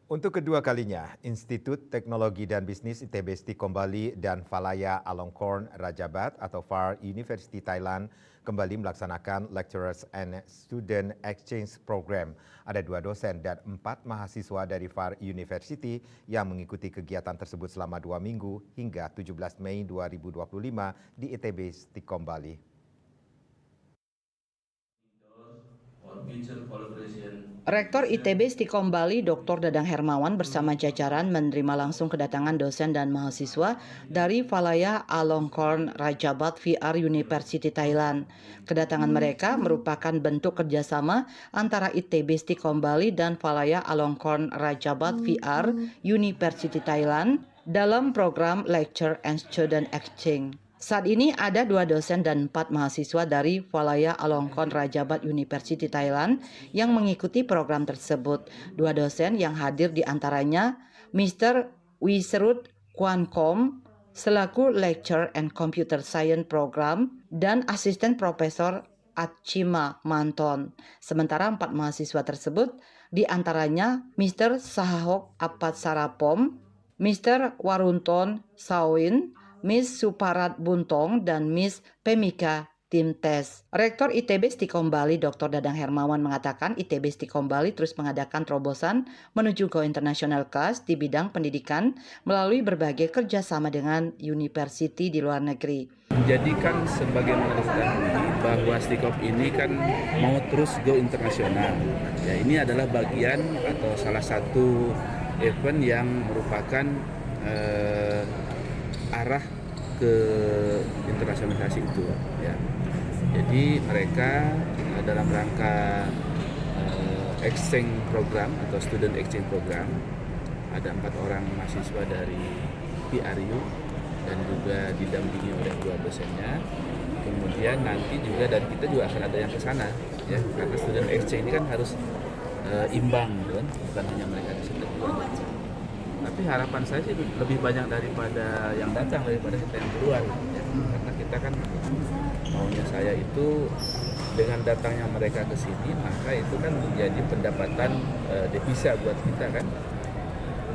Untuk kedua kalinya, Institut Teknologi dan Bisnis ITB Stikom Bali dan Valaya Alongkorn Rajabat atau VAR University Thailand kembali melaksanakan Lecturers and Student Exchange Program. Ada 2 dosen dan 4 mahasiswa dari VAR University yang mengikuti kegiatan tersebut selama 2 minggu hingga 17 Mei 2025 di ITB Stikom Bali. Rektor ITB Stikom Bali Dr. Dadang Hermawan bersama jajaran menerima langsung kedatangan dosen dan mahasiswa dari Valaya Alongkorn Rajabat VR University Thailand. Kedatangan mereka merupakan bentuk kerjasama antara ITB Stikom Bali dan Valaya Alongkorn Rajabat VR University Thailand dalam program Lecture and Student Exchange. Saat ini ada 2 dosen dan 4 mahasiswa dari Valaya Alongkorn Rajabat University Thailand yang mengikuti program tersebut. 2 dosen yang hadir diantaranya Mr. Wisrut Kwankom selaku Lecture and Computer Science Program dan Asisten Profesor Atchima Manton. Sementara 4 mahasiswa tersebut diantaranya Mr. Sahok Apat Sarapom, Mr. Warunton Sawin, Miss Suparat Buntong, dan Miss Pemika Timtes. Rektor ITB Stikom Bali Dr. Dadang Hermawan mengatakan ITB Stikom Bali terus mengadakan terobosan menuju go international class di bidang pendidikan melalui berbagai kerjasama dengan university di luar negeri. Menjadikan sebagai ketahui bahwa Stikom ini kan mau terus go internasional. Ya, ini adalah bagian atau salah satu event yang merupakan arah ke internasionalisasi itu, ya. Jadi mereka dalam rangka exchange program atau student exchange program, ada 4 orang mahasiswa dari PRU dan juga didampingi oleh 2 dosennya. Kemudian nanti juga dan kita juga akan ada yang ke sana, ya, karena student exchange ini kan harus imbang, kan? Bukan hanya mereka di sana juga. Tapi harapan saya sih lebih banyak daripada yang datang daripada kita yang keluar, ya. Karena kita kan maunya saya itu dengan datangnya mereka ke sini maka itu kan menjadi pendapatan devisa buat kita kan.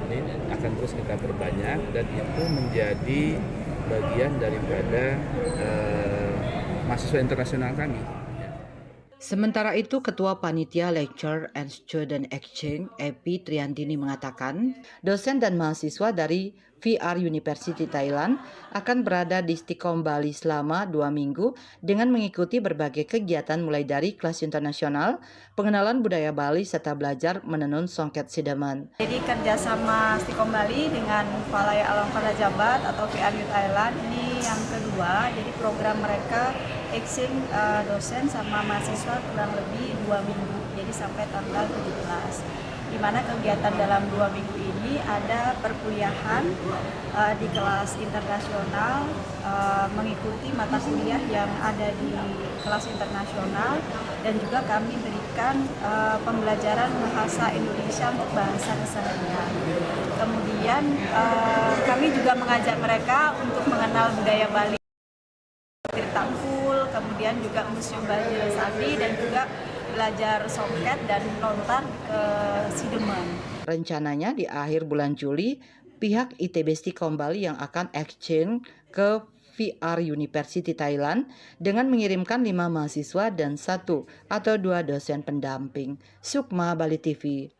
Ini akan terus kita perbanyak dan itu menjadi bagian daripada mahasiswa internasional kami. Sementara itu, Ketua Panitia Lecture and Student Exchange, Epi Triandini mengatakan, dosen dan mahasiswa dari VR University Thailand akan berada di Stikom Bali selama 2 minggu dengan mengikuti berbagai kegiatan mulai dari kelas internasional, pengenalan budaya Bali, serta belajar menenun songket sidaman. Jadi kerjasama Stikom Bali dengan Valaya Alongkorn Rajabat atau VRU Thailand ini yang kedua, jadi program mereka exchange dosen sama mahasiswa kurang lebih 2 minggu, jadi sampai tanggal 17. Di mana kegiatan dalam 2 minggu ini ada perkuliahan di kelas internasional, mengikuti mata kuliah yang ada di kelas internasional, dan juga kami berikan pembelajaran bahasa Indonesia untuk bahasa keseharian. Kemudian kami juga mengajak mereka untuk mengenal budaya Bali, Tirtangkul, kemudian juga Museum Bali Resapi, dan juga belajar songket dan lontar ke Sideman. Rencananya di akhir bulan Juli, pihak ITB Stikom Bali yang akan exchange ke VR University Thailand dengan mengirimkan 5 mahasiswa dan 1 atau 2 dosen pendamping. Sukma Bali TV.